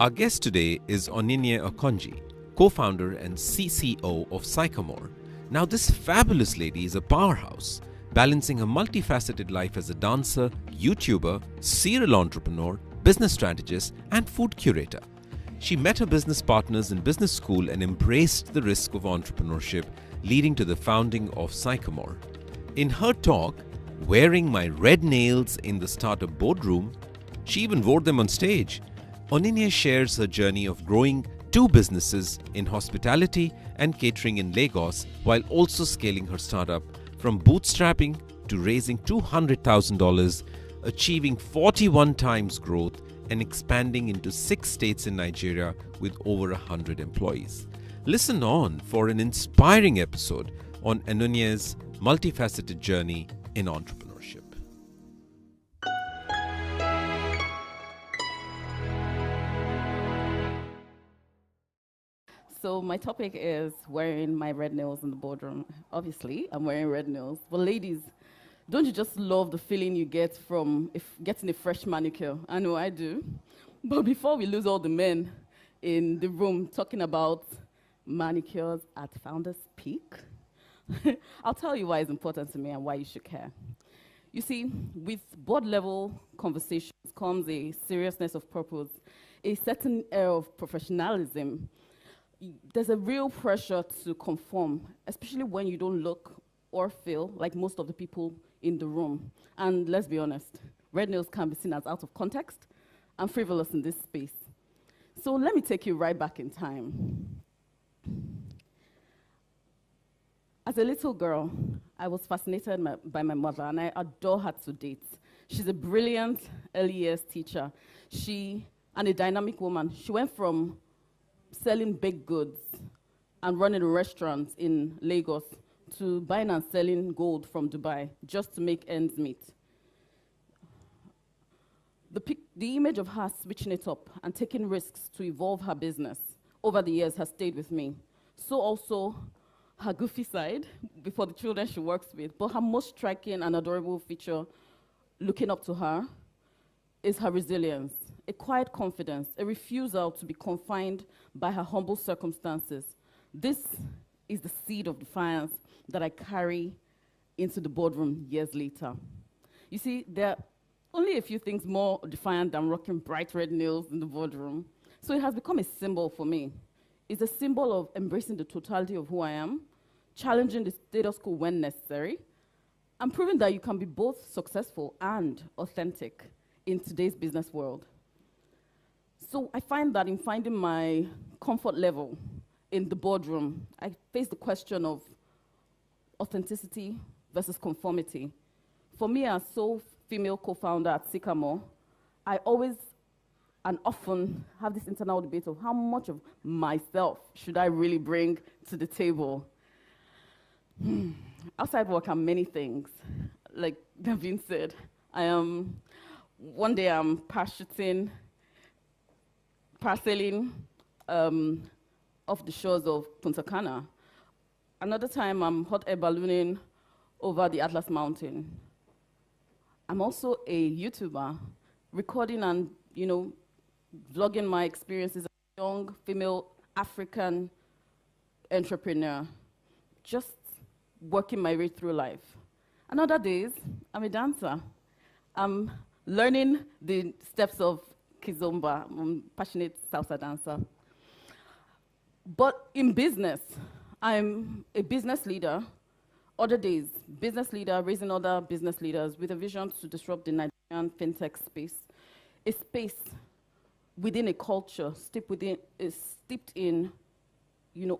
Our guest today is Sycamore.NG, co-founder and CCO of Sycamore. Now this fabulous lady is a powerhouse, balancing her multifaceted life as a dancer, YouTuber, serial entrepreneur, business strategist, and food curator. She met her business partners in business school and embraced the risk of entrepreneurship, leading to the founding of Sycamore. In her talk, Wearing My Red Nails in the Startup Boardroom, she even wore them on stage. Onyinye shares her journey of growing two businesses in hospitality and catering in Lagos while also scaling her startup from bootstrapping to raising $200,000, achieving 41 times growth and expanding into 6 states in Nigeria with over 100 employees. Listen on for an inspiring episode on Onynye's multifaceted journey in entrepreneurship. So my topic is wearing my red nails in the boardroom. Obviously, I'm wearing red nails. But ladies, don't you just love the feeling you get from getting a fresh manicure? I know I do. But before we lose all the men in the room talking about manicures at Founders Peak, I'll tell you why it's important to me and why you should care. You see, with board-level conversations comes a seriousness of purpose, a certain air of professionalism. There's a real pressure to conform, especially when you don't look or feel like most of the people in the room. And let's be honest, red nails can be seen as out of context and frivolous in this space. So let me take you right back in time. As a little girl, I was fascinated by my mother, and I adore her to date. She's a brilliant early years teacher. And a dynamic woman. She went from selling baked goods and running a restaurant in Lagos to buying and selling gold from Dubai just to make ends meet. The image of her switching it up and taking risks to evolve her business over the years has stayed with me. So also her goofy side before the children she works with, but her most striking and adorable feature looking up to her is her resilience, a quiet confidence, a refusal to be confined by her humble circumstances. This is the seed of defiance that I carry into the boardroom years later. You see, there are only a few things more defiant than rocking bright red nails in the boardroom. So it has become a symbol for me. It's a symbol of embracing the totality of who I am, challenging the status quo when necessary, and proving that you can be both successful and authentic in today's business world. So I find that in finding my comfort level in the boardroom, I face the question of authenticity versus conformity. For me, as sole female co-founder at Sycamore, I always and often have this internal debate of how much of myself should I really bring to the table. Outside work are many things. Like Gavin said, one day I'm parasailing off the shores of Punta Cana. Another time I'm hot air ballooning over the Atlas Mountain. I'm also a YouTuber, recording and vlogging my experiences as a young female African entrepreneur, just working my way through life. And other days, I'm a dancer. I'm learning the steps of Kizomba. I'm a passionate salsa dancer. But in business, I'm a business leader. Other days, business leader, raising other business leaders with a vision to disrupt the Nigerian fintech space, a space within a culture steeped in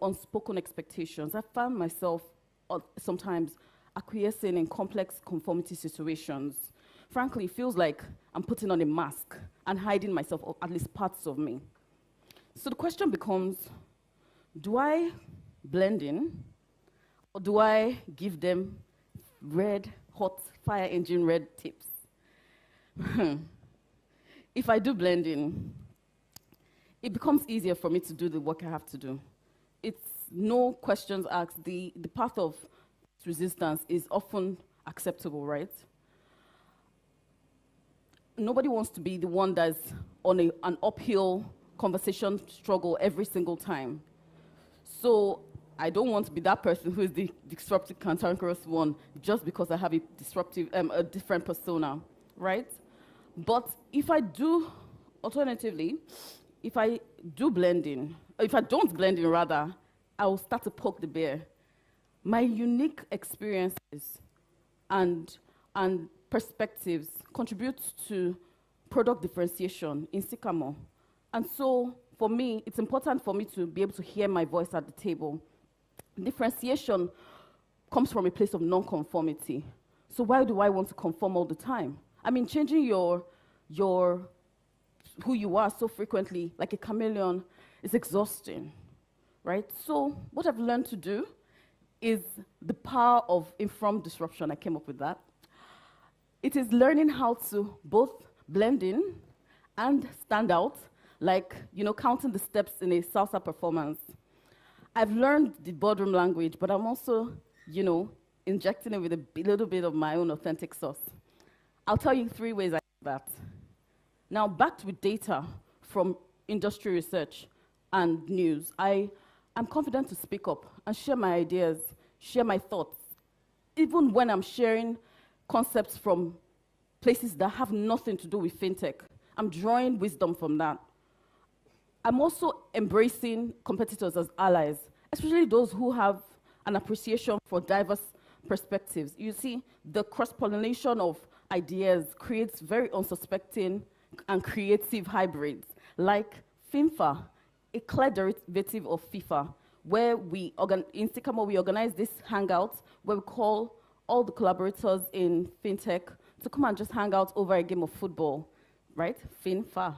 unspoken expectations. I found myself sometimes acquiescing in complex conformity situations. Frankly, it feels like I'm putting on a mask and hiding myself, or at least parts of me. So the question becomes, do I blend in, or do I give them red, hot, fire engine red tips? If I do blend in, it becomes easier for me to do the work I have to do. It's no questions asked. The path of resistance is often acceptable, right? Nobody wants to be the one that's on an uphill conversation struggle every single time. So I don't want to be that person who is the disruptive, cantankerous one just because I have a different persona, right? But if I do, alternatively, if I don't blend in rather, I will start to poke the bear. My unique experiences and perspectives contribute to product differentiation in Sycamore. And so, for me, it's important for me to be able to hear my voice at the table. Differentiation comes from a place of non-conformity. So why do I want to conform all the time? I mean, changing your who you are so frequently, like a chameleon, is exhausting, right? So what I've learned to do is the power of informed disruption. I came up with that. It is learning how to both blend in and stand out, like, counting the steps in a salsa performance. I've learned the boardroom language, but I'm also, injecting it with a little bit of my own authentic sauce. I'll tell you 3 ways I do that. Now, backed with data from industry research and news, I'm confident to speak up and share my ideas, share my thoughts, even when I'm sharing concepts from places that have nothing to do with fintech. I'm drawing wisdom from that. I'm also embracing competitors as allies, especially those who have an appreciation for diverse perspectives. You see, the cross-pollination of ideas creates very unsuspecting and creative hybrids, like FINFA, a clear derivative of FIFA, where in Sycamore, we organize this hangout where we call all the collaborators in fintech to come and just hang out over a game of football, right? FINFA.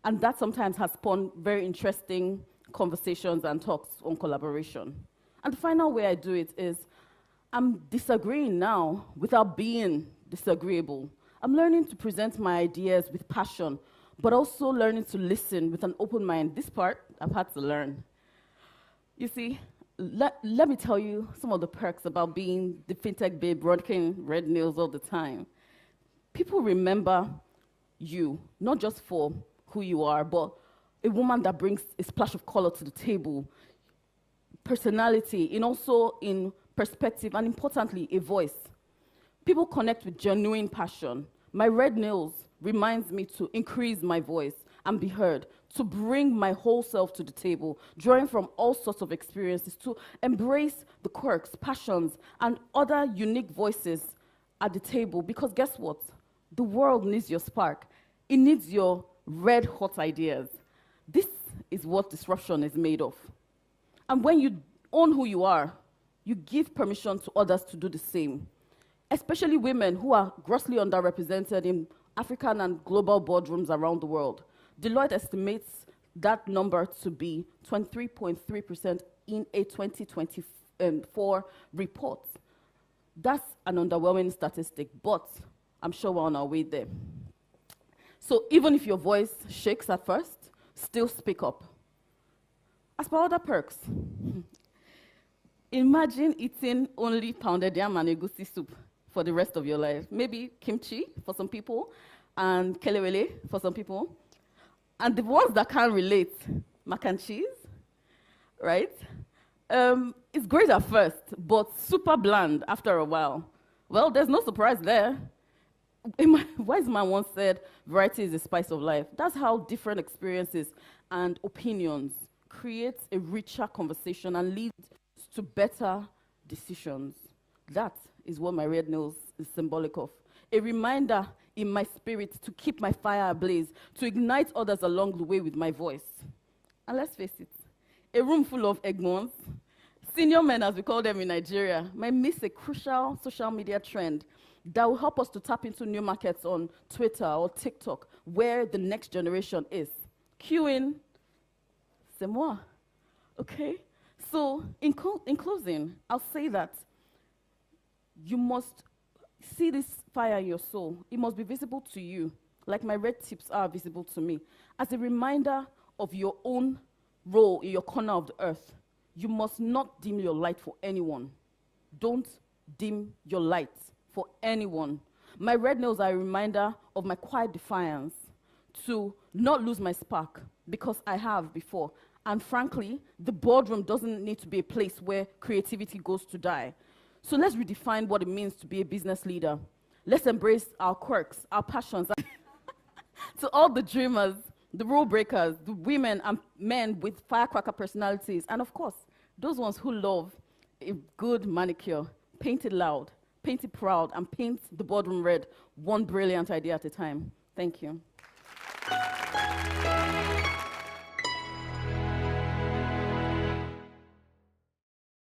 And that sometimes has spawned very interesting conversations and talks on collaboration. And the final way I do it is I'm disagreeing now without being disagreeable. I'm learning to present my ideas with passion, but also learning to listen with an open mind. This part, I've had to learn. You see, let me tell you some of the perks about being the fintech babe rocking red nails all the time. People remember you, not just for who you are, but a woman that brings a splash of color to the table, personality, and also in perspective, and importantly, a voice. People connect with genuine passion. My red nails reminds me to increase my voice and be heard, to bring my whole self to the table, drawing from all sorts of experiences, to embrace the quirks, passions, and other unique voices at the table. Because guess what? The world needs your spark. It needs your red hot ideas. This is what disruption is made of. And when you own who you are, you give permission to others to do the same, especially women who are grossly underrepresented in African and global boardrooms around the world. Deloitte estimates that number to be 23.3% in a 2024 report. That's an underwhelming statistic, but I'm sure we're on our way there. So even if your voice shakes at first, still speak up. As for other perks, imagine eating only pounded yam and egusi soup for the rest of your life. Maybe kimchi for some people, and kelewele for some people. And the ones that can't relate, mac and cheese, right? It's great at first, but super bland after a while. Well, there's no surprise there. A wise man once said, variety is the spice of life. That's how different experiences and opinions create a richer conversation and lead to better decisions. That is what my red nails is symbolic of. A reminder in my spirit to keep my fire ablaze, to ignite others along the way with my voice. And let's face it, a room full of Egmons, senior men as we call them in Nigeria, might miss a crucial social media trend that will help us to tap into new markets on Twitter or TikTok, where the next generation is. Queuing, c'est moi, okay? So in closing, I'll say that you must see this fire in your soul. It must be visible to you, like my red tips are visible to me, as a reminder of your own role in your corner of the earth. You must not dim your light for anyone. Don't dim your light for anyone. My red nails are a reminder of my quiet defiance to not lose my spark, because I have before. And frankly, the boardroom doesn't need to be a place where creativity goes to die. So let's redefine what it means to be a business leader. Let's embrace our quirks, our passions. To all the dreamers, the rule breakers, the women and men with firecracker personalities, and of course, those ones who love a good manicure, paint it loud, paint it proud, and paint the boardroom red, one brilliant idea at a time. Thank you.